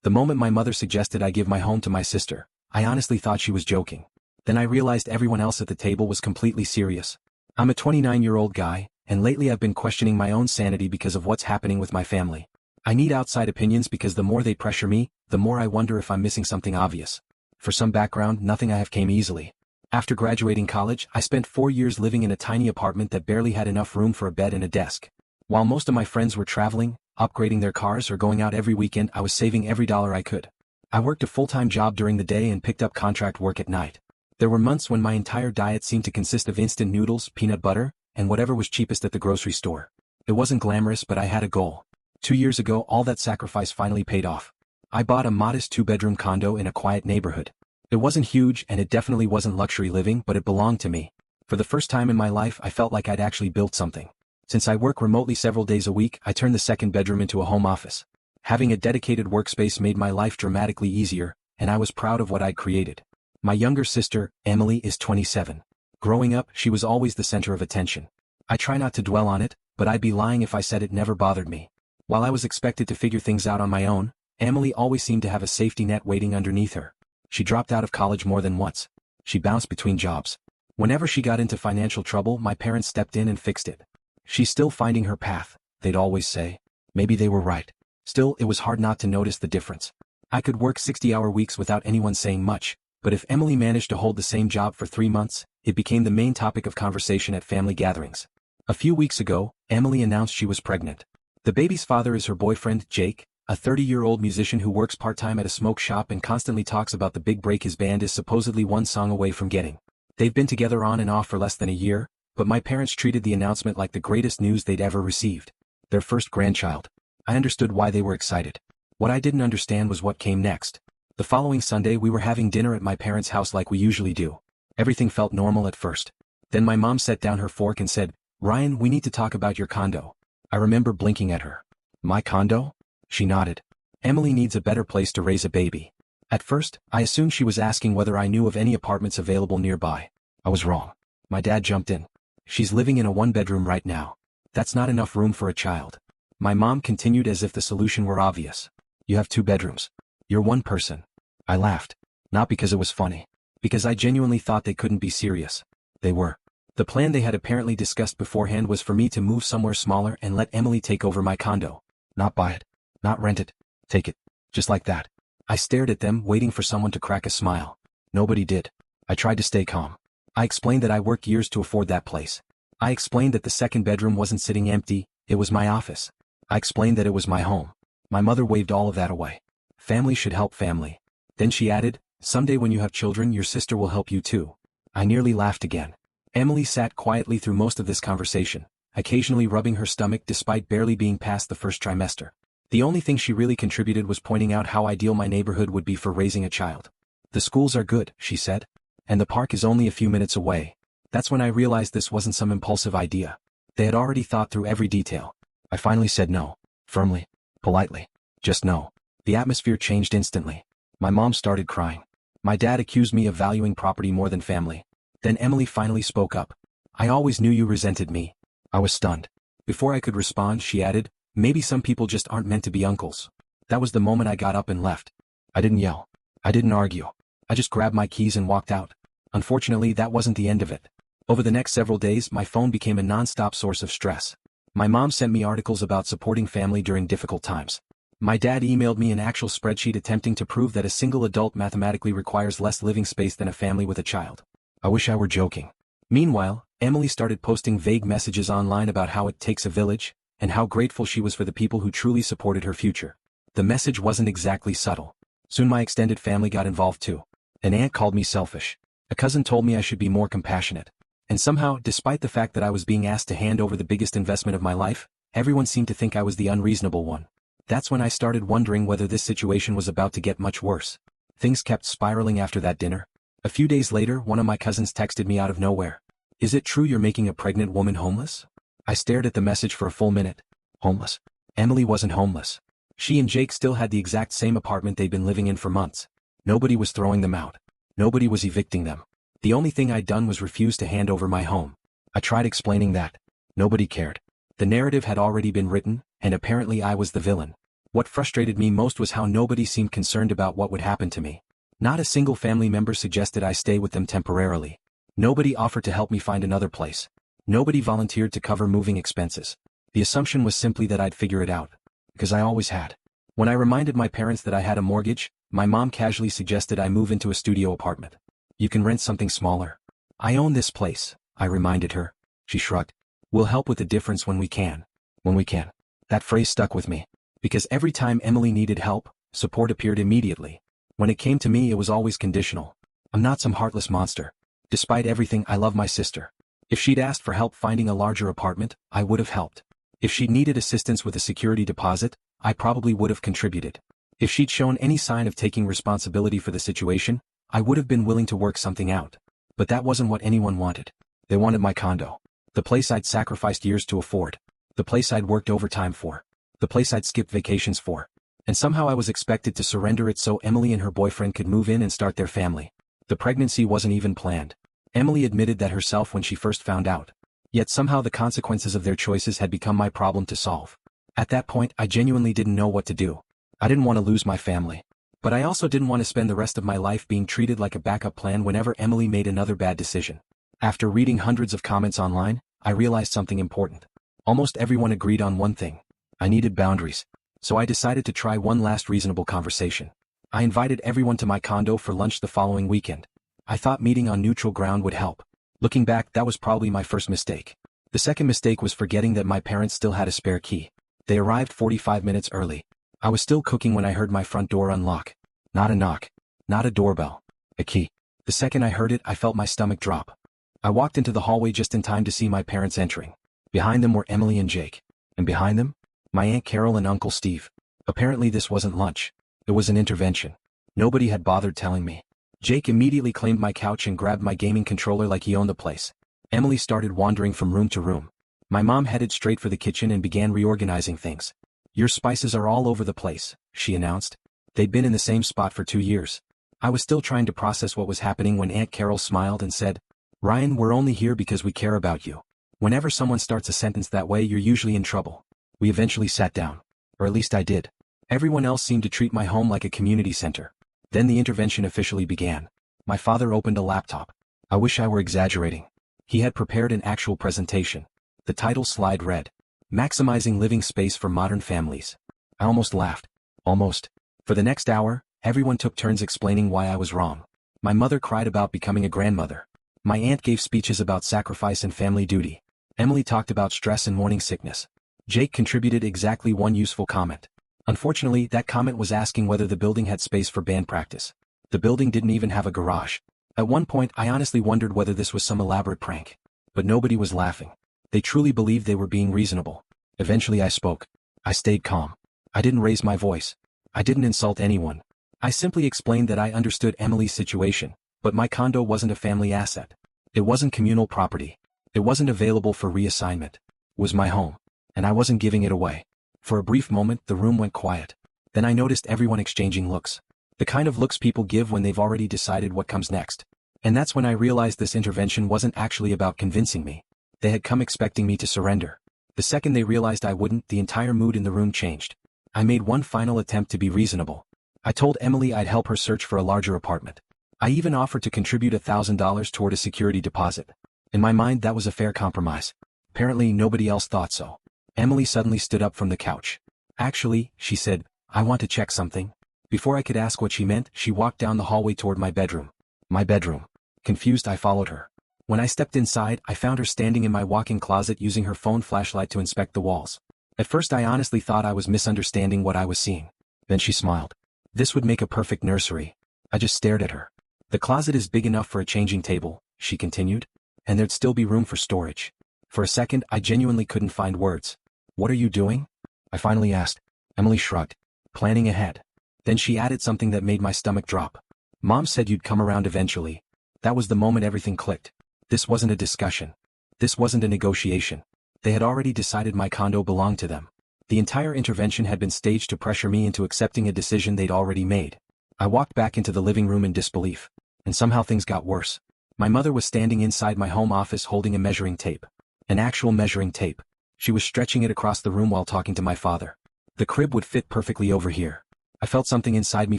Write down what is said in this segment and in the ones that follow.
The moment my mother suggested I give my home to my sister, I honestly thought she was joking. Then I realized everyone else at the table was completely serious. I'm a 29-year-old guy, and lately I've been questioning my own sanity because of what's happening with my family. I need outside opinions because the more they pressure me, the more I wonder if I'm missing something obvious. For some background, nothing I have came easily. After graduating college, I spent 4 years living in a tiny apartment that barely had enough room for a bed and a desk. While most of my friends were traveling, upgrading their cars or going out every weekend, I was saving every dollar I could. I worked a full-time job during the day and picked up contract work at night. There were months when my entire diet seemed to consist of instant noodles, peanut butter, and whatever was cheapest at the grocery store. It wasn't glamorous, but I had a goal. 2 years ago, all that sacrifice finally paid off. I bought a modest 2-bedroom condo in a quiet neighborhood. It wasn't huge and it definitely wasn't luxury living, but it belonged to me. For the first time in my life, I felt like I'd actually built something. Since I work remotely several days a week, I turned the second bedroom into a home office. Having a dedicated workspace made my life dramatically easier, and I was proud of what I'd created. My younger sister, Emily, is 27. Growing up, she was always the center of attention. I try not to dwell on it, but I'd be lying if I said it never bothered me. While I was expected to figure things out on my own, Emily always seemed to have a safety net waiting underneath her. She dropped out of college more than once. She bounced between jobs. Whenever she got into financial trouble, my parents stepped in and fixed it. She's still finding her path, they'd always say. Maybe they were right. Still, it was hard not to notice the difference. I could work 60-hour weeks without anyone saying much, but if Emily managed to hold the same job for 3 months, it became the main topic of conversation at family gatherings. A few weeks ago, Emily announced she was pregnant. The baby's father is her boyfriend, Jake, a 30-year-old musician who works part-time at a smoke shop and constantly talks about the big break his band is supposedly one song away from getting. They've been together on and off for less than a year, but my parents treated the announcement like the greatest news they'd ever received. Their first grandchild. I understood why they were excited. What I didn't understand was what came next. The following Sunday we were having dinner at my parents' house like we usually do. Everything felt normal at first. Then my mom set down her fork and said, "Ryan, we need to talk about your condo." I remember blinking at her. "My condo?" She nodded. "Emily needs a better place to raise a baby." At first, I assumed she was asking whether I knew of any apartments available nearby. I was wrong. My dad jumped in. "She's living in a 1-bedroom right now. That's not enough room for a child." My mom continued as if the solution were obvious. "You have 2 bedrooms. You're one person." I laughed. Not because it was funny. Because I genuinely thought they couldn't be serious. They were. The plan they had apparently discussed beforehand was for me to move somewhere smaller and let Emily take over my condo. Not buy it. Not rent it. Take it. Just like that. I stared at them, waiting for someone to crack a smile. Nobody did. I tried to stay calm. I explained that I worked years to afford that place. I explained that the second bedroom wasn't sitting empty, it was my office. I explained that it was my home. My mother waved all of that away. Family should help family. Then she added, "Someday when you have children, your sister will help you too." I nearly laughed again. Emily sat quietly through most of this conversation, occasionally rubbing her stomach despite barely being past the first trimester. The only thing she really contributed was pointing out how ideal my neighborhood would be for raising a child. "The schools are good," she said. "And the park is only a few minutes away." That's when I realized this wasn't some impulsive idea. They had already thought through every detail. I finally said no. Firmly. Politely. Just no. The atmosphere changed instantly. My mom started crying. My dad accused me of valuing property more than family. Then Emily finally spoke up. "I always knew you resented me." I was stunned. Before I could respond, she added, "Maybe some people just aren't meant to be uncles." That was the moment I got up and left. I didn't yell. I didn't argue. I just grabbed my keys and walked out. Unfortunately, that wasn't the end of it. Over the next several days, my phone became a non-stop source of stress. My mom sent me articles about supporting family during difficult times. My dad emailed me an actual spreadsheet attempting to prove that a single adult mathematically requires less living space than a family with a child. I wish I were joking. Meanwhile, Emily started posting vague messages online about how it takes a village, and how grateful she was for the people who truly supported her future. The message wasn't exactly subtle. Soon my extended family got involved too. An aunt called me selfish. A cousin told me I should be more compassionate. And somehow, despite the fact that I was being asked to hand over the biggest investment of my life, everyone seemed to think I was the unreasonable one. That's when I started wondering whether this situation was about to get much worse. Things kept spiraling after that dinner. A few days later, one of my cousins texted me out of nowhere. "Is it true you're making a pregnant woman homeless?" I stared at the message for a full minute. Homeless? Emily wasn't homeless. She and Jake still had the exact same apartment they'd been living in for months. Nobody was throwing them out. Nobody was evicting them. The only thing I'd done was refuse to hand over my home. I tried explaining that. Nobody cared. The narrative had already been written, and apparently I was the villain. What frustrated me most was how nobody seemed concerned about what would happen to me. Not a single family member suggested I stay with them temporarily. Nobody offered to help me find another place. Nobody volunteered to cover moving expenses. The assumption was simply that I'd figure it out. Because I always had. When I reminded my parents that I had a mortgage, my mom casually suggested I move into a studio apartment. You can rent something smaller. I own this place, I reminded her. She shrugged. We'll help with the difference when we can. When we can. That phrase stuck with me. Because every time Emily needed help, support appeared immediately. When it came to me, it was always conditional. I'm not some heartless monster. Despite everything, I love my sister. If she'd asked for help finding a larger apartment, I would have helped. If she'd needed assistance with a security deposit, I probably would have contributed. If she'd shown any sign of taking responsibility for the situation, I would have been willing to work something out. But that wasn't what anyone wanted. They wanted my condo. The place I'd sacrificed years to afford. The place I'd worked overtime for. The place I'd skipped vacations for. And somehow I was expected to surrender it so Emily and her boyfriend could move in and start their family. The pregnancy wasn't even planned. Emily admitted that herself when she first found out. Yet somehow the consequences of their choices had become my problem to solve. At that point, I genuinely didn't know what to do. I didn't want to lose my family. But I also didn't want to spend the rest of my life being treated like a backup plan whenever Emily made another bad decision. After reading hundreds of comments online, I realized something important. Almost everyone agreed on one thing. I needed boundaries. So I decided to try one last reasonable conversation. I invited everyone to my condo for lunch the following weekend. I thought meeting on neutral ground would help. Looking back, that was probably my first mistake. The second mistake was forgetting that my parents still had a spare key. They arrived 45 minutes early. I was still cooking when I heard my front door unlock. Not a knock. Not a doorbell. A key. The second I heard it, I felt my stomach drop. I walked into the hallway just in time to see my parents entering. Behind them were Emily and Jake. And behind them? My Aunt Carol and Uncle Steve. Apparently this wasn't lunch. It was an intervention. Nobody had bothered telling me. Jake immediately claimed my couch and grabbed my gaming controller like he owned the place. Emily started wandering from room to room. My mom headed straight for the kitchen and began reorganizing things. Your spices are all over the place, she announced. They'd been in the same spot for 2 years. I was still trying to process what was happening when Aunt Carol smiled and said, Ryan, we're only here because we care about you. Whenever someone starts a sentence that way, you're usually in trouble. We eventually sat down. Or at least I did. Everyone else seemed to treat my home like a community center. Then the intervention officially began. My father opened a laptop. I wish I were exaggerating. He had prepared an actual presentation. The title slide read, Maximizing Living Space for Modern Families. I almost laughed. Almost. For the next hour, everyone took turns explaining why I was wrong. My mother cried about becoming a grandmother. My aunt gave speeches about sacrifice and family duty. Emily talked about stress and morning sickness. Jake contributed exactly one useful comment. Unfortunately, that comment was asking whether the building had space for band practice. The building didn't even have a garage. At one point, I honestly wondered whether this was some elaborate prank. But nobody was laughing. They truly believed they were being reasonable. Eventually I spoke. I stayed calm. I didn't raise my voice. I didn't insult anyone. I simply explained that I understood Emily's situation, but my condo wasn't a family asset. It wasn't communal property. It wasn't available for reassignment. It was my home. And I wasn't giving it away. For a brief moment, the room went quiet. Then I noticed everyone exchanging looks. The kind of looks people give when they've already decided what comes next. And that's when I realized this intervention wasn't actually about convincing me. They had come expecting me to surrender. The second they realized I wouldn't, the entire mood in the room changed. I made one final attempt to be reasonable. I told Emily I'd help her search for a larger apartment. I even offered to contribute $1,000 toward a security deposit. In my mind, that was a fair compromise. Apparently, nobody else thought so. Emily suddenly stood up from the couch. Actually, she said, I want to check something. Before I could ask what she meant, she walked down the hallway toward my bedroom. My bedroom. Confused, I followed her. When I stepped inside, I found her standing in my walk-in closet using her phone flashlight to inspect the walls. At first I honestly thought I was misunderstanding what I was seeing. Then she smiled. This would make a perfect nursery. I just stared at her. The closet is big enough for a changing table, she continued. And there'd still be room for storage. For a second, I genuinely couldn't find words. What are you doing? I finally asked. Emily shrugged. Planning ahead. Then she added something that made my stomach drop. Mom said you'd come around eventually. That was the moment everything clicked. This wasn't a discussion. This wasn't a negotiation. They had already decided my condo belonged to them. The entire intervention had been staged to pressure me into accepting a decision they'd already made. I walked back into the living room in disbelief. And somehow things got worse. My mother was standing inside my home office holding a measuring tape. An actual measuring tape. She was stretching it across the room while talking to my father. The crib would fit perfectly over here. I felt something inside me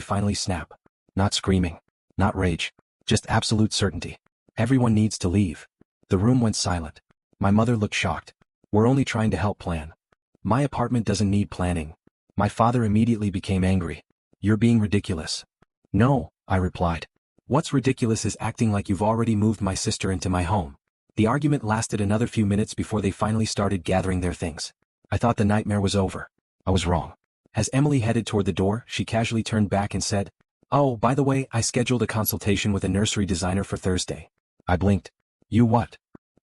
finally snap. Not screaming. Not rage. Just absolute certainty. Everyone needs to leave. The room went silent. My mother looked shocked. We're only trying to help plan. My apartment doesn't need planning. My father immediately became angry. You're being ridiculous. No, I replied. What's ridiculous is acting like you've already moved my sister into my home. The argument lasted another few minutes before they finally started gathering their things. I thought the nightmare was over. I was wrong. As Emily headed toward the door, she casually turned back and said, "Oh, by the way, I scheduled a consultation with a nursery designer for Thursday." I blinked. "You what?"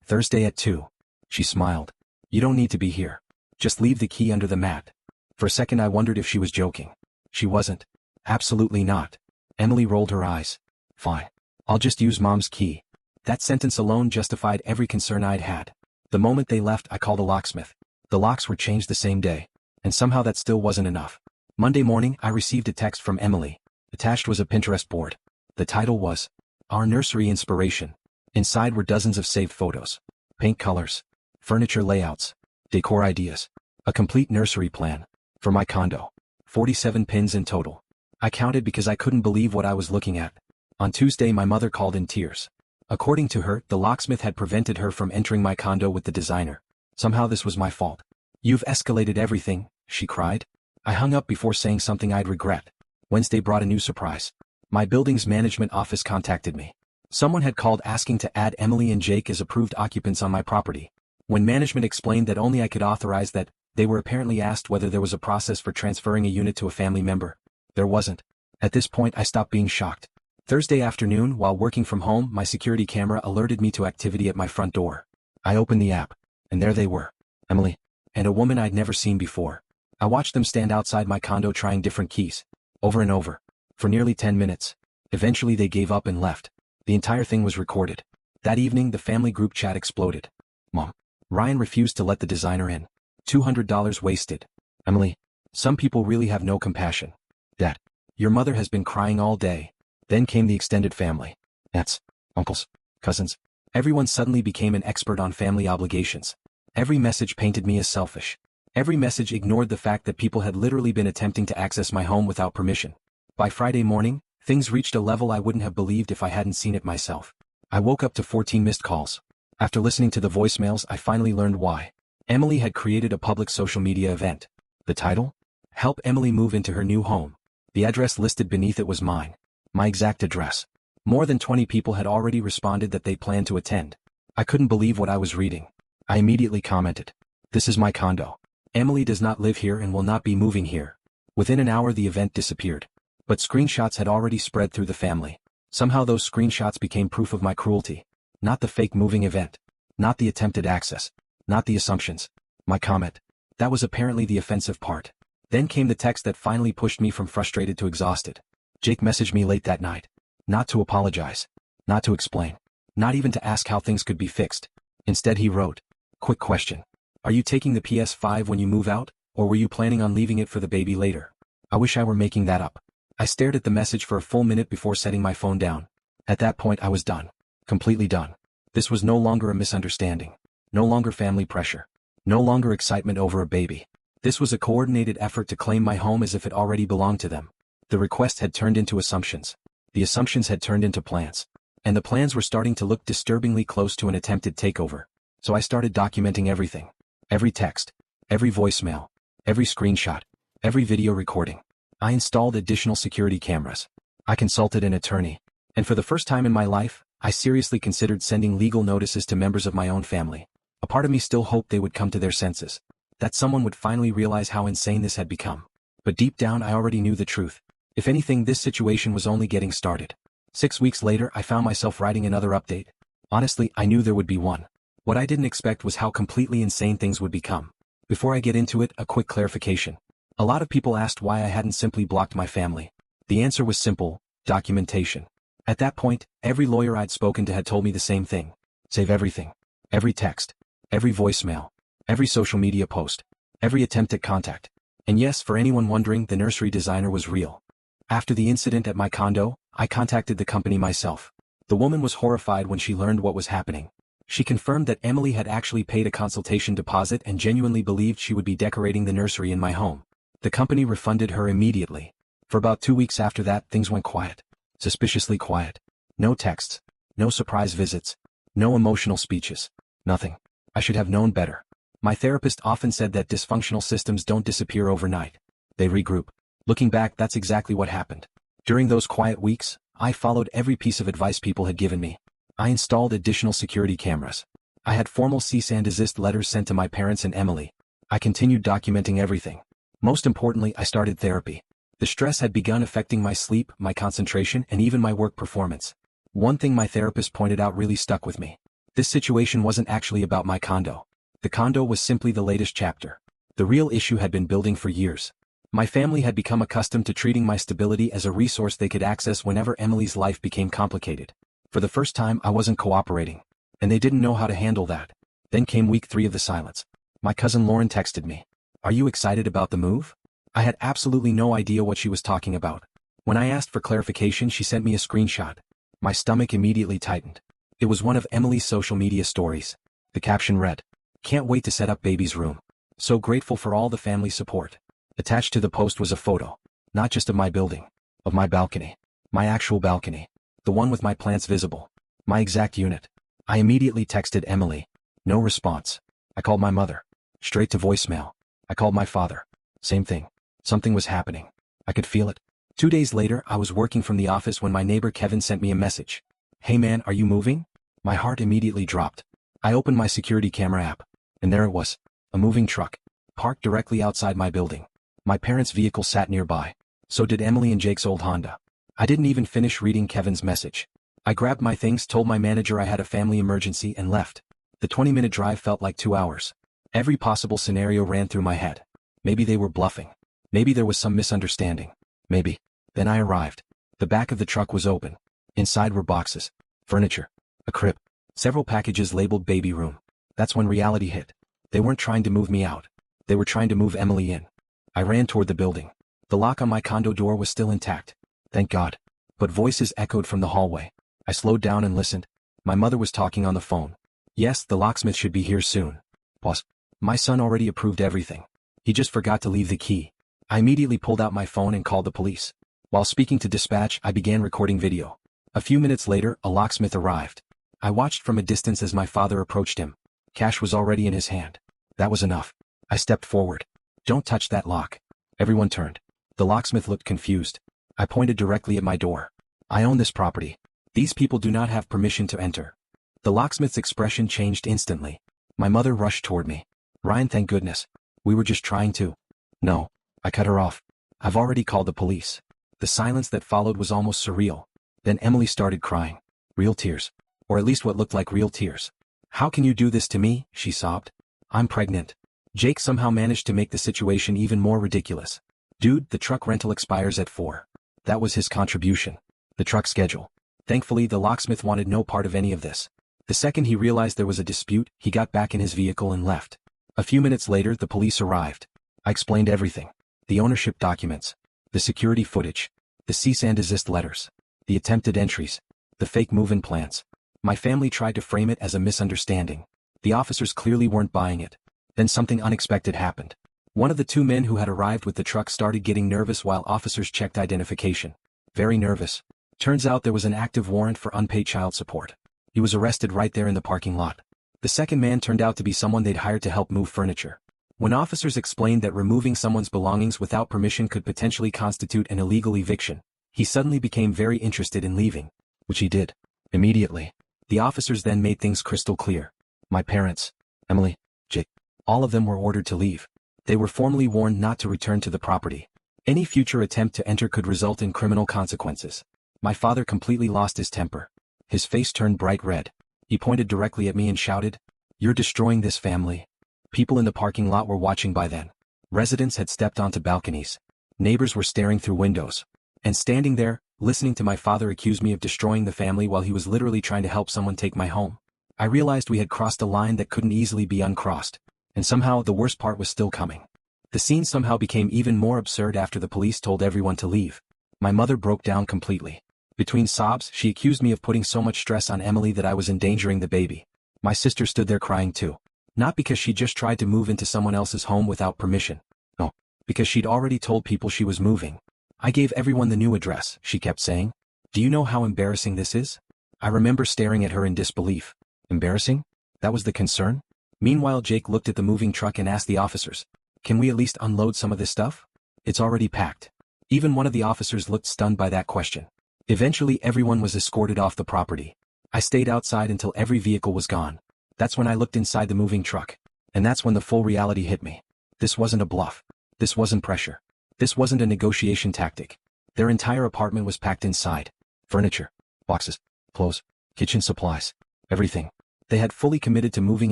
"Thursday at 2. She smiled. "You don't need to be here. Just leave the key under the mat." For a second I wondered if she was joking. She wasn't. Absolutely not. Emily rolled her eyes. "Fine. I'll just use Mom's key." That sentence alone justified every concern I'd had. The moment they left, I called a locksmith. The locks were changed the same day. And somehow that still wasn't enough. Monday morning, I received a text from Emily. Attached was a Pinterest board. The title was, "Our Nursery Inspiration." Inside were dozens of saved photos. Paint colors. Furniture layouts. Decor ideas. A complete nursery plan. For my condo. 47 pins in total. I counted because I couldn't believe what I was looking at. On Tuesday my mother called in tears. According to her, the locksmith had prevented her from entering my condo with the designer. Somehow this was my fault. "You've escalated everything," she cried. I hung up before saying something I'd regret. Wednesday brought a new surprise. My building's management office contacted me. Someone had called asking to add Emily and Jake as approved occupants on my property. When management explained that only I could authorize that, they were apparently asked whether there was a process for transferring a unit to a family member. There wasn't. At this point I stopped being shocked. Thursday afternoon, while working from home, my security camera alerted me to activity at my front door. I opened the app, and there they were. Emily. And a woman I'd never seen before. I watched them stand outside my condo trying different keys. Over and over. For nearly 10 minutes. Eventually they gave up and left. The entire thing was recorded. That evening the family group chat exploded. Mom. Ryan refused to let the designer in. $200 wasted. Emily. Some people really have no compassion. Dad. Your mother has been crying all day. Then came the extended family. Aunts, uncles, cousins. Everyone suddenly became an expert on family obligations. Every message painted me as selfish. Every message ignored the fact that people had literally been attempting to access my home without permission. By Friday morning, things reached a level I wouldn't have believed if I hadn't seen it myself. I woke up to 14 missed calls. After listening to the voicemails, I finally learned why. Emily had created a public social media event. The title? Help Emily Move Into Her New Home. The address listed beneath it was mine. My exact address. More than 20 people had already responded that they planned to attend. I couldn't believe what I was reading. I immediately commented. "This is my condo. Emily does not live here and will not be moving here." Within an hour the event disappeared. But screenshots had already spread through the family. Somehow those screenshots became proof of my cruelty. Not the fake moving event. Not the attempted access. Not the assumptions. My comment. That was apparently the offensive part. Then came the text that finally pushed me from frustrated to exhausted. Jake messaged me late that night. Not to apologize. Not to explain. Not even to ask how things could be fixed. Instead he wrote, "Quick question. Are you taking the PS5 when you move out, or were you planning on leaving it for the baby later?" I wish I were making that up. I stared at the message for a full minute before setting my phone down. At that point I was done. Completely done. This was no longer a misunderstanding. No longer family pressure. No longer excitement over a baby. This was a coordinated effort to claim my home as if it already belonged to them. The request had turned into assumptions. The assumptions had turned into plans. And the plans were starting to look disturbingly close to an attempted takeover. So I started documenting everything. Every text. Every voicemail. Every screenshot. Every video recording. I installed additional security cameras. I consulted an attorney. And for the first time in my life, I seriously considered sending legal notices to members of my own family. A part of me still hoped they would come to their senses. That someone would finally realize how insane this had become. But deep down I already knew the truth. If anything, this situation was only getting started. 6 weeks later I found myself writing another update. Honestly, I knew there would be one. What I didn't expect was how completely insane things would become. Before I get into it, a quick clarification. A lot of people asked why I hadn't simply blocked my family. The answer was simple: documentation. At that point, every lawyer I'd spoken to had told me the same thing. Save everything. Every text. Every voicemail. Every social media post. Every attempt at contact. And yes, for anyone wondering, the nursery designer was real. After the incident at my condo, I contacted the company myself. The woman was horrified when she learned what was happening. She confirmed that Emily had actually paid a consultation deposit and genuinely believed she would be decorating the nursery in my home. The company refunded her immediately. For about 2 weeks after that, things went quiet. Suspiciously quiet. No texts. No surprise visits. No emotional speeches. Nothing. I should have known better. My therapist often said that dysfunctional systems don't disappear overnight. They regroup. Looking back, that's exactly what happened. During those quiet weeks, I followed every piece of advice people had given me. I installed additional security cameras. I had formal cease and desist letters sent to my parents and Emily. I continued documenting everything. Most importantly, I started therapy. The stress had begun affecting my sleep, my concentration, and even my work performance. One thing my therapist pointed out really stuck with me. This situation wasn't actually about my condo. The condo was simply the latest chapter. The real issue had been building for years. My family had become accustomed to treating my stability as a resource they could access whenever Emily's life became complicated. For the first time, I wasn't cooperating. And they didn't know how to handle that. Then came week 3 of the silence. My cousin Lauren texted me. "Are you excited about the move?" I had absolutely no idea what she was talking about. When I asked for clarification, she sent me a screenshot. My stomach immediately tightened. It was one of Emily's social media stories. The caption read, "Can't wait to set up baby's room. So grateful for all the family support." Attached to the post was a photo. Not just of my building. Of my balcony. My actual balcony. The one with my plants visible. My exact unit. I immediately texted Emily. No response. I called my mother. Straight to voicemail. I called my father. Same thing. Something was happening. I could feel it. 2 days later, I was working from the office when my neighbor Kevin sent me a message. "Hey man, are you moving?" My heart immediately dropped. I opened my security camera app. And there it was. A moving truck. Parked directly outside my building. My parents' vehicle sat nearby. So did Emily and Jake's old Honda. I didn't even finish reading Kevin's message. I grabbed my things, told my manager I had a family emergency, and left. The 20-minute drive felt like 2 hours. Every possible scenario ran through my head. Maybe they were bluffing. Maybe there was some misunderstanding. Maybe. Then I arrived. The back of the truck was open. Inside were boxes. Furniture. A crib. Several packages labeled baby room. That's when reality hit. They weren't trying to move me out. They were trying to move Emily in. I ran toward the building. The lock on my condo door was still intact. Thank God. But voices echoed from the hallway. I slowed down and listened. My mother was talking on the phone. "Yes, the locksmith should be here soon. Boss. My son already approved everything. He just forgot to leave the key." I immediately pulled out my phone and called the police. While speaking to dispatch, I began recording video. A few minutes later, a locksmith arrived. I watched from a distance as my father approached him. Cash was already in his hand. That was enough. I stepped forward. "Don't touch that lock." Everyone turned. The locksmith looked confused. I pointed directly at my door. "I own this property. These people do not have permission to enter." The locksmith's expression changed instantly. My mother rushed toward me. "Ryan, thank goodness. We were just trying to—" "No." I cut her off. "I've already called the police." The silence that followed was almost surreal. Then Emily started crying. Real tears. Or at least what looked like real tears. "How can you do this to me?" she sobbed. "I'm pregnant." Jake somehow managed to make the situation even more ridiculous. "Dude, the truck rental expires at 4. That was his contribution. The truck schedule. Thankfully, the locksmith wanted no part of any of this. The second he realized there was a dispute, he got back in his vehicle and left. A few minutes later, the police arrived. I explained everything. The ownership documents. The security footage. The cease and desist letters. The attempted entries. The fake move-in plans. My family tried to frame it as a misunderstanding. The officers clearly weren't buying it. Then something unexpected happened. One of the 2 men who had arrived with the truck started getting nervous while officers checked identification. Very nervous. Turns out there was an active warrant for unpaid child support. He was arrested right there in the parking lot. The second man turned out to be someone they'd hired to help move furniture. When officers explained that removing someone's belongings without permission could potentially constitute an illegal eviction, he suddenly became very interested in leaving. Which he did. Immediately. The officers then made things crystal clear. My parents, Emily, Jake, all of them were ordered to leave. They were formally warned not to return to the property. Any future attempt to enter could result in criminal consequences. My father completely lost his temper. His face turned bright red. He pointed directly at me and shouted, "You're destroying this family." People in the parking lot were watching by then. Residents had stepped onto balconies. Neighbors were staring through windows. And standing there, listening to my father accuse me of destroying the family while he was literally trying to help someone take my home. I realized we had crossed a line that couldn't easily be uncrossed. And somehow the worst part was still coming. The scene somehow became even more absurd after the police told everyone to leave. My mother broke down completely. Between sobs, she accused me of putting so much stress on Emily that I was endangering the baby. My sister stood there crying too. Not because she just tried to move into someone else's home without permission. No. Because she'd already told people she was moving. I gave everyone the new address, she kept saying. Do you know how embarrassing this is? I remember staring at her in disbelief. Embarrassing? That was the concern? Meanwhile, Jake looked at the moving truck and asked the officers, "Can we at least unload some of this stuff? It's already packed." Even one of the officers looked stunned by that question. Eventually everyone was escorted off the property. I stayed outside until every vehicle was gone. That's when I looked inside the moving truck. And that's when the full reality hit me. This wasn't a bluff. This wasn't pressure. This wasn't a negotiation tactic. Their entire apartment was packed inside. Furniture, boxes, clothes, kitchen supplies, everything. They had fully committed to moving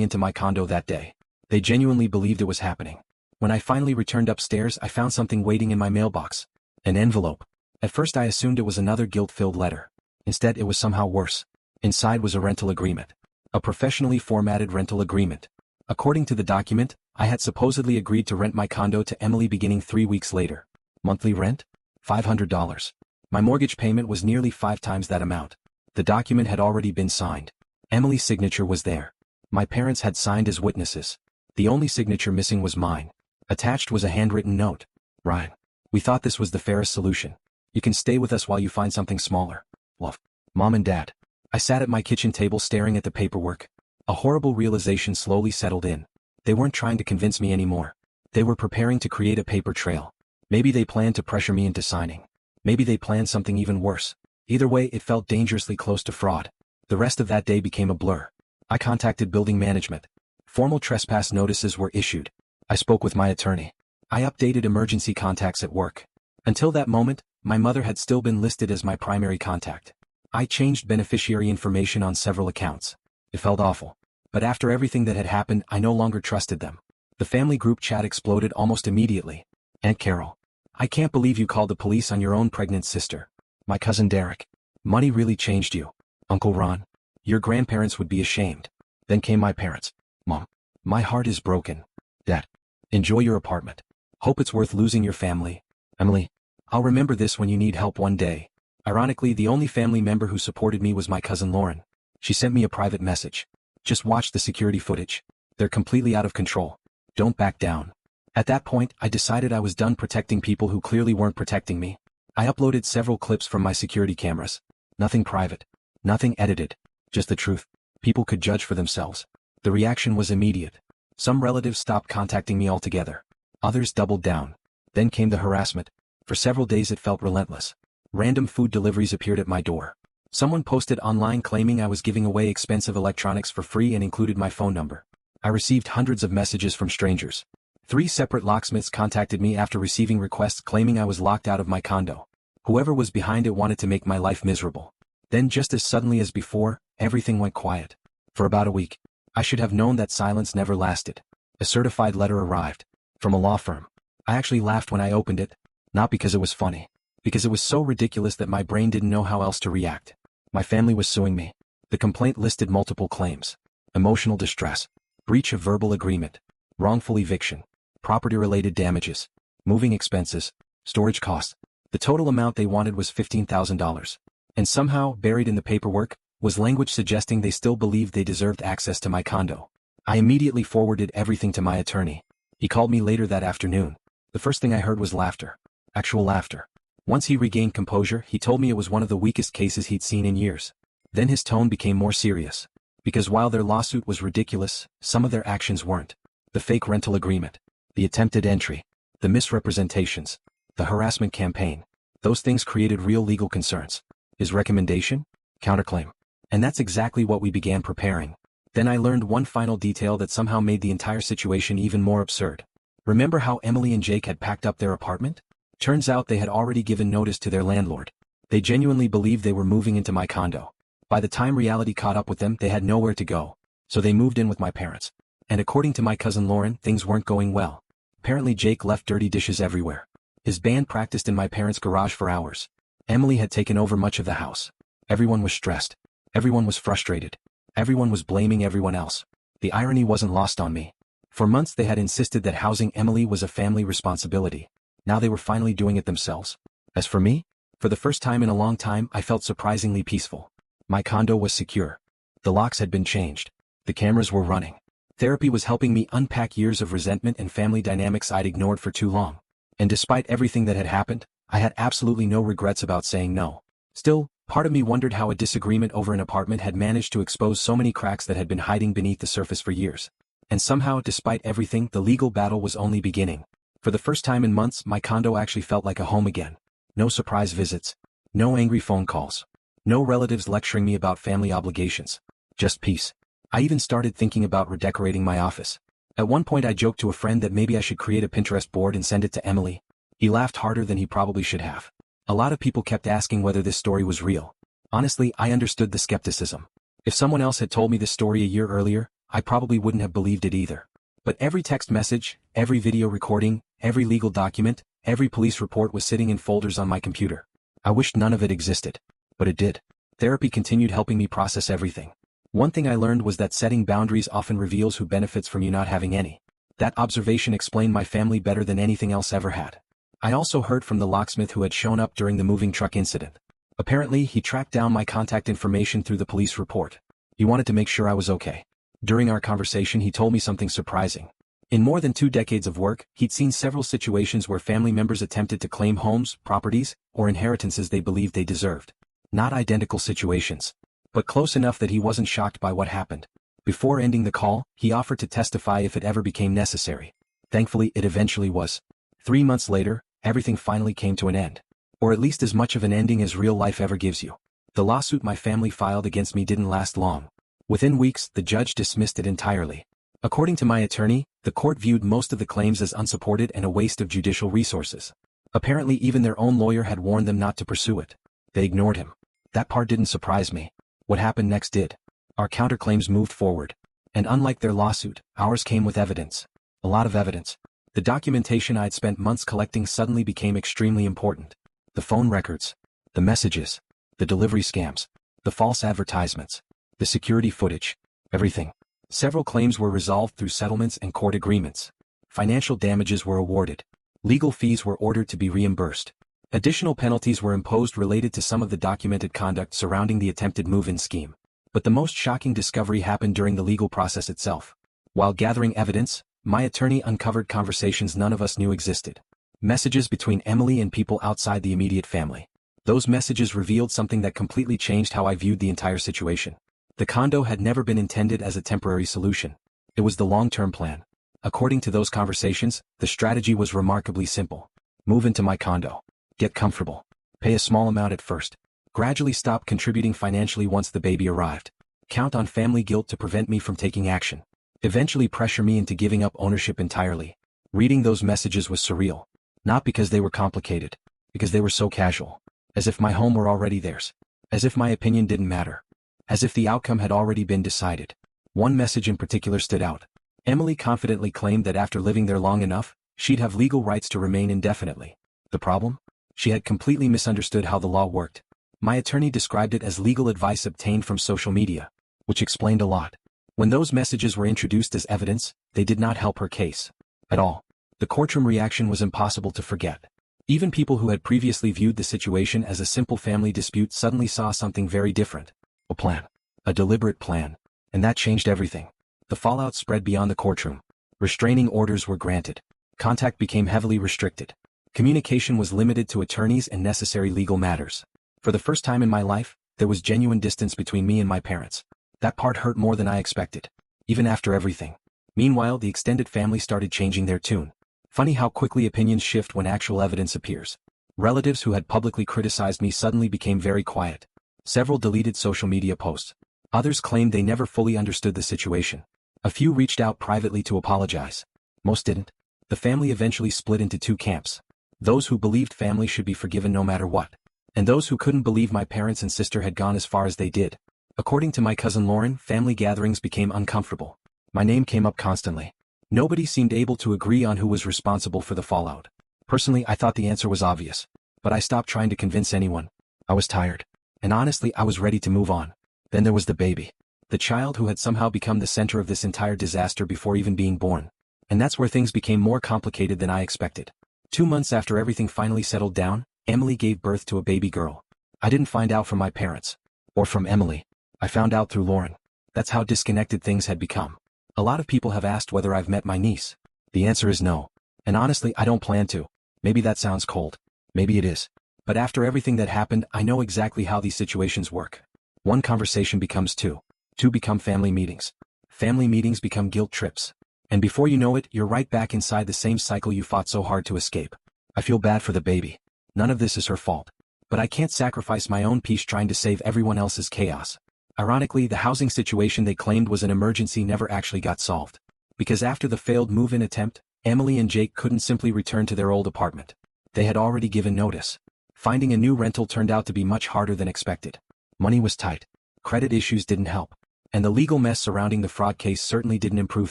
into my condo that day. They genuinely believed it was happening. When I finally returned upstairs, I found something waiting in my mailbox. An envelope. At first I assumed it was another guilt-filled letter. Instead, it was somehow worse. Inside was a rental agreement. A professionally formatted rental agreement. According to the document, I had supposedly agreed to rent my condo to Emily beginning 3 weeks later. Monthly rent? $500. My mortgage payment was nearly 5 times that amount. The document had already been signed. Emily's signature was there. My parents had signed as witnesses. The only signature missing was mine. Attached was a handwritten note. Ryan, we thought this was the fairest solution. You can stay with us while you find something smaller. Love. Mom and Dad. I sat at my kitchen table staring at the paperwork. A horrible realization slowly settled in. They weren't trying to convince me anymore. They were preparing to create a paper trail. Maybe they planned to pressure me into signing. Maybe they planned something even worse. Either way, it felt dangerously close to fraud. The rest of that day became a blur. I contacted building management. Formal trespass notices were issued. I spoke with my attorney. I updated emergency contacts at work. Until that moment, my mother had still been listed as my primary contact. I changed beneficiary information on several accounts. It felt awful. But after everything that had happened, I no longer trusted them. The family group chat exploded almost immediately. Aunt Carol. I can't believe you called the police on your own pregnant sister. My cousin Derek. Money really changed you. Uncle Ron. Your grandparents would be ashamed. Then came my parents. Mom. My heart is broken. Dad. Enjoy your apartment. Hope it's worth losing your family. Emily. I'll remember this when you need help one day. Ironically, the only family member who supported me was my cousin Lauren. She sent me a private message. Just watch the security footage. They're completely out of control. Don't back down. At that point, I decided I was done protecting people who clearly weren't protecting me. I uploaded several clips from my security cameras. Nothing private. Nothing edited. Just the truth. People could judge for themselves. The reaction was immediate. Some relatives stopped contacting me altogether. Others doubled down. Then came the harassment. For several days it felt relentless. Random food deliveries appeared at my door. Someone posted online claiming I was giving away expensive electronics for free and included my phone number. I received hundreds of messages from strangers. 3 separate locksmiths contacted me after receiving requests claiming I was locked out of my condo. Whoever was behind it wanted to make my life miserable. Then just as suddenly as before, everything went quiet. For about a week. I should have known that silence never lasted. A certified letter arrived. From a law firm. I actually laughed when I opened it. Not because it was funny. Because it was so ridiculous that my brain didn't know how else to react. My family was suing me. The complaint listed multiple claims. Emotional distress. Breach of verbal agreement. Wrongful eviction. Property-related damages. Moving expenses. Storage costs. The total amount they wanted was $15,000. And somehow, buried in the paperwork, was language suggesting they still believed they deserved access to my condo. I immediately forwarded everything to my attorney. He called me later that afternoon. The first thing I heard was laughter. Actual laughter. Once he regained composure, he told me it was one of the weakest cases he'd seen in years. Then his tone became more serious. Because while their lawsuit was ridiculous, some of their actions weren't. The fake rental agreement. The attempted entry. The misrepresentations. The harassment campaign. Those things created real legal concerns. His recommendation? Counterclaim. And that's exactly what we began preparing. Then I learned one final detail that somehow made the entire situation even more absurd. Remember how Emily and Jake had packed up their apartment? Turns out they had already given notice to their landlord. They genuinely believed they were moving into my condo. By the time reality caught up with them, they had nowhere to go. So they moved in with my parents. And according to my cousin Lauren, things weren't going well. Apparently Jake left dirty dishes everywhere. His band practiced in my parents' garage for hours. Emily had taken over much of the house. Everyone was stressed. Everyone was frustrated. Everyone was blaming everyone else. The irony wasn't lost on me. For months they had insisted that housing Emily was a family responsibility. Now they were finally doing it themselves. As for me, for the first time in a long time I felt surprisingly peaceful. My condo was secure. The locks had been changed. The cameras were running. Therapy was helping me unpack years of resentment and family dynamics I'd ignored for too long. And despite everything that had happened, I had absolutely no regrets about saying no. Still, part of me wondered how a disagreement over an apartment had managed to expose so many cracks that had been hiding beneath the surface for years. And somehow, despite everything, the legal battle was only beginning. For the first time in months, my condo actually felt like a home again. No surprise visits. No angry phone calls. No relatives lecturing me about family obligations. Just peace. I even started thinking about redecorating my office. At one point I joked to a friend that maybe I should create a Pinterest board and send it to Emily. He laughed harder than he probably should have. A lot of people kept asking whether this story was real. Honestly, I understood the skepticism. If someone else had told me this story a year earlier, I probably wouldn't have believed it either. But every text message, every video recording, every legal document, every police report was sitting in folders on my computer. I wished none of it existed. But it did. Therapy continued helping me process everything. One thing I learned was that setting boundaries often reveals who benefits from you not having any. That observation explained my family better than anything else ever had. I also heard from the locksmith who had shown up during the moving truck incident. Apparently, he tracked down my contact information through the police report. He wanted to make sure I was okay. During our conversation, he told me something surprising. In more than 2 decades of work, he'd seen several situations where family members attempted to claim homes, properties, or inheritances they believed they deserved. Not identical situations, but close enough that he wasn't shocked by what happened. Before ending the call, he offered to testify if it ever became necessary. Thankfully, it eventually was. 3 months later, everything finally came to an end. Or at least as much of an ending as real life ever gives you. The lawsuit my family filed against me didn't last long. Within weeks, the judge dismissed it entirely. According to my attorney, the court viewed most of the claims as unsupported and a waste of judicial resources. Apparently even their own lawyer had warned them not to pursue it. They ignored him. That part didn't surprise me. What happened next did. Our counterclaims moved forward. And unlike their lawsuit, ours came with evidence. A lot of evidence. The documentation I'd spent months collecting suddenly became extremely important. The phone records. The messages. The delivery scams. The false advertisements. The security footage. Everything. Several claims were resolved through settlements and court agreements. Financial damages were awarded. Legal fees were ordered to be reimbursed. Additional penalties were imposed related to some of the documented conduct surrounding the attempted move-in scheme. But the most shocking discovery happened during the legal process itself. While gathering evidence, my attorney uncovered conversations none of us knew existed. Messages between Emily and people outside the immediate family. Those messages revealed something that completely changed how I viewed the entire situation. The condo had never been intended as a temporary solution. It was the long-term plan. According to those conversations, the strategy was remarkably simple. Move into my condo. Get comfortable. Pay a small amount at first. Gradually stop contributing financially once the baby arrived. Count on family guilt to prevent me from taking action. Eventually pressure me into giving up ownership entirely. Reading those messages was surreal. Not because they were complicated. Because they were so casual. As if my home were already theirs. As if my opinion didn't matter. As if the outcome had already been decided. One message in particular stood out. Emily confidently claimed that after living there long enough, she'd have legal rights to remain indefinitely. The problem? She had completely misunderstood how the law worked. My attorney described it as legal advice obtained from social media, which explained a lot. When those messages were introduced as evidence, they did not help her case. At all. The courtroom reaction was impossible to forget. Even people who had previously viewed the situation as a simple family dispute suddenly saw something very different. A plan. A deliberate plan. And that changed everything. The fallout spread beyond the courtroom. Restraining orders were granted. Contact became heavily restricted. Communication was limited to attorneys and necessary legal matters. For the first time in my life, there was genuine distance between me and my parents. That part hurt more than I expected. Even after everything. Meanwhile, the extended family started changing their tune. Funny how quickly opinions shift when actual evidence appears. Relatives who had publicly criticized me suddenly became very quiet. Several deleted social media posts. Others claimed they never fully understood the situation. A few reached out privately to apologize. Most didn't. The family eventually split into 2 camps. Those who believed family should be forgiven no matter what. And those who couldn't believe my parents and sister had gone as far as they did. According to my cousin Lauren, family gatherings became uncomfortable. My name came up constantly. Nobody seemed able to agree on who was responsible for the fallout. Personally, I thought the answer was obvious. But I stopped trying to convince anyone. I was tired. And honestly, I was ready to move on. Then there was the baby. The child who had somehow become the center of this entire disaster before even being born. And that's where things became more complicated than I expected. 2 months after everything finally settled down, Emily gave birth to a baby girl. I didn't find out from my parents. Or from Emily. I found out through Lauren. That's how disconnected things had become. A lot of people have asked whether I've met my niece. The answer is no. And honestly, I don't plan to. Maybe that sounds cold. Maybe it is. But after everything that happened, I know exactly how these situations work. One conversation becomes two. Two become family meetings. Family meetings become guilt trips. And before you know it, you're right back inside the same cycle you fought so hard to escape. I feel bad for the baby. None of this is her fault. But I can't sacrifice my own peace trying to save everyone else's chaos. Ironically, the housing situation they claimed was an emergency never actually got solved. Because after the failed move-in attempt, Emily and Jake couldn't simply return to their old apartment. They had already given notice. Finding a new rental turned out to be much harder than expected. Money was tight. Credit issues didn't help. And the legal mess surrounding the fraud case certainly didn't improve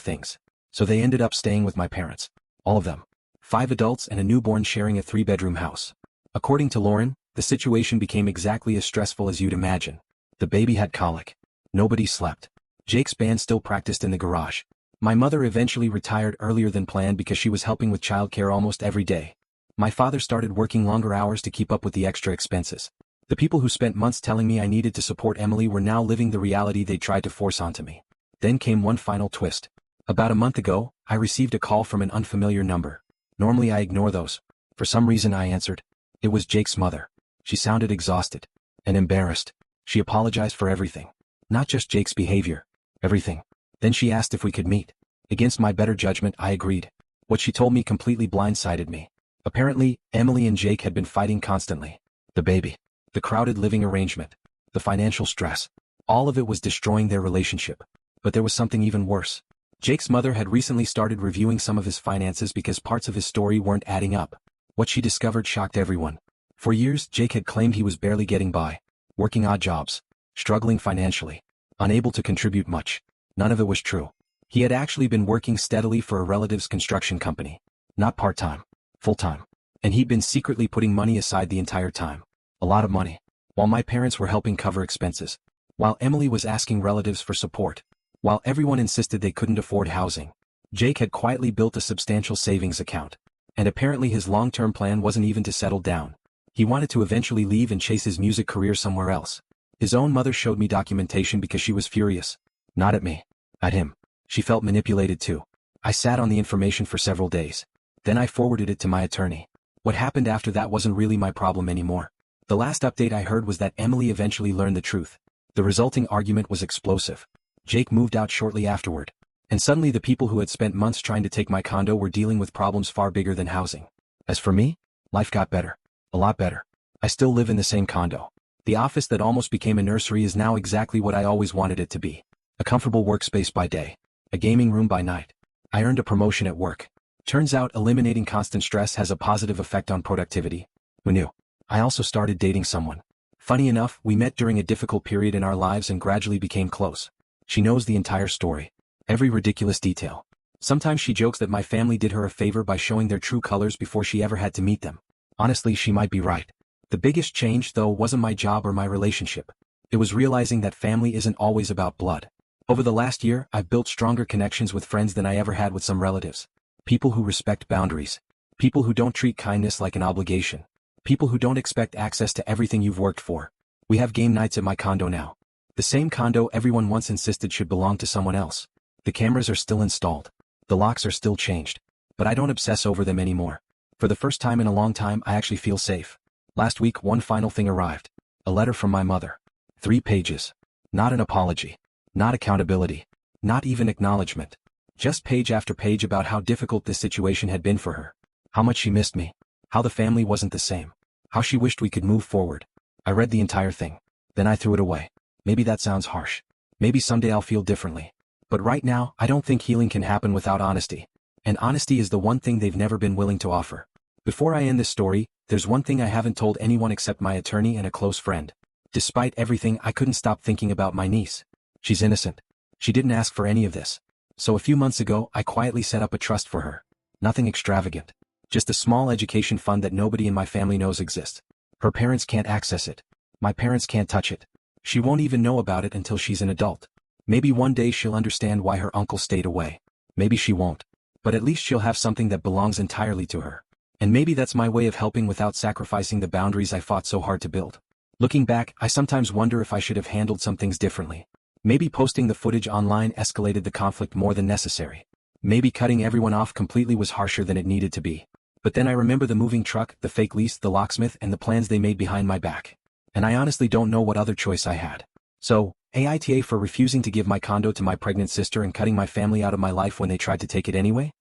things. So they ended up staying with my parents. All of them. 5 adults and a newborn sharing a 3-bedroom house. According to Lauren, the situation became exactly as stressful as you'd imagine. The baby had colic. Nobody slept. Jake's band still practiced in the garage. My mother eventually retired earlier than planned because she was helping with childcare almost every day. My father started working longer hours to keep up with the extra expenses. The people who spent months telling me I needed to support Emily were now living the reality they tried to force onto me. Then came one final twist. About a month ago, I received a call from an unfamiliar number. Normally I ignore those. For some reason I answered. It was Jake's mother. She sounded exhausted. And embarrassed. She apologized for everything. Not just Jake's behavior. Everything. Then she asked if we could meet. Against my better judgment, I agreed. What she told me completely blindsided me. Apparently, Emily and Jake had been fighting constantly. The baby. The crowded living arrangement. The financial stress. All of it was destroying their relationship. But there was something even worse. Jake's mother had recently started reviewing some of his finances because parts of his story weren't adding up. What she discovered shocked everyone. For years, Jake had claimed he was barely getting by. Working odd jobs. Struggling financially. Unable to contribute much. None of it was true. He had actually been working steadily for a relative's construction company. Not part-time. Full-time. And he'd been secretly putting money aside the entire time. A lot of money. While my parents were helping cover expenses. While Emily was asking relatives for support. While everyone insisted they couldn't afford housing. Jake had quietly built a substantial savings account. And apparently his long-term plan wasn't even to settle down. He wanted to eventually leave and chase his music career somewhere else. His own mother showed me documentation because she was furious. Not at me. At him. She felt manipulated too. I sat on the information for several days. Then I forwarded it to my attorney. What happened after that wasn't really my problem anymore. The last update I heard was that Emily eventually learned the truth. The resulting argument was explosive. Jake moved out shortly afterward. And suddenly the people who had spent months trying to take my condo were dealing with problems far bigger than housing. As for me, life got better. A lot better. I still live in the same condo. The office that almost became a nursery is now exactly what I always wanted it to be. A comfortable workspace by day. A gaming room by night. I earned a promotion at work. Turns out eliminating constant stress has a positive effect on productivity. Who knew? I also started dating someone. Funny enough, we met during a difficult period in our lives and gradually became close. She knows the entire story. Every ridiculous detail. Sometimes she jokes that my family did her a favor by showing their true colors before she ever had to meet them. Honestly, she might be right. The biggest change, though, wasn't my job or my relationship. It was realizing that family isn't always about blood. Over the last year, I've built stronger connections with friends than I ever had with some relatives. People who respect boundaries. People who don't treat kindness like an obligation. People who don't expect access to everything you've worked for. We have game nights at my condo now. The same condo everyone once insisted should belong to someone else. The cameras are still installed. The locks are still changed. But I don't obsess over them anymore. For the first time in a long time, I actually feel safe. Last week, one final thing arrived. A letter from my mother. 3 pages. Not an apology. Not accountability. Not even acknowledgement. Just page after page about how difficult this situation had been for her. How much she missed me. How the family wasn't the same. How she wished we could move forward. I read the entire thing. Then I threw it away. Maybe that sounds harsh. Maybe someday I'll feel differently. But right now, I don't think healing can happen without honesty. And honesty is the one thing they've never been willing to offer. Before I end this story, there's one thing I haven't told anyone except my attorney and a close friend. Despite everything, I couldn't stop thinking about my niece. She's innocent. She didn't ask for any of this. So a few months ago, I quietly set up a trust for her. Nothing extravagant. Just a small education fund that nobody in my family knows exists. Her parents can't access it. My parents can't touch it. She won't even know about it until she's an adult. Maybe one day she'll understand why her uncle stayed away. Maybe she won't. But at least she'll have something that belongs entirely to her. And maybe that's my way of helping without sacrificing the boundaries I fought so hard to build. Looking back, I sometimes wonder if I should have handled some things differently. Maybe posting the footage online escalated the conflict more than necessary. Maybe cutting everyone off completely was harsher than it needed to be. But then I remember the moving truck, the fake lease, the locksmith, and the plans they made behind my back. And I honestly don't know what other choice I had. So, AITA for refusing to give my condo to my pregnant sister and cutting my family out of my life when they tried to take it anyway?